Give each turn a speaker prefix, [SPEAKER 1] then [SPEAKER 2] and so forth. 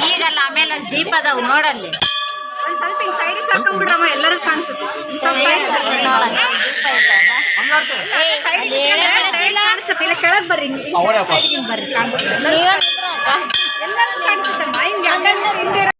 [SPEAKER 1] ಈಗಲ್ಲ ಆಮೇಲೆ ದೀಪ ಅದಾವು ನೋಡಲ್ಲಿ
[SPEAKER 2] ಸ್ವಲ್ಪ ಹಿಂಗ್ ಸೈಡಿಗೆ ಹಾಕೊಂಡ್ಬಿಡ್ರಮ್ಮ ಎಲ್ಲರೂ ಕಾಣಿಸುತ್ತೆ ಕಾಣಿಸುತ್ತೆ ಇಲ್ಲ ಕೆಳಗೆ ಬರ್ರಿ
[SPEAKER 1] ಬರ್ರಿ
[SPEAKER 2] ಎಲ್ಲರೂ ಕಾಣಿಸುತ್ತಮ್ಮ ಹಿಂಗೆ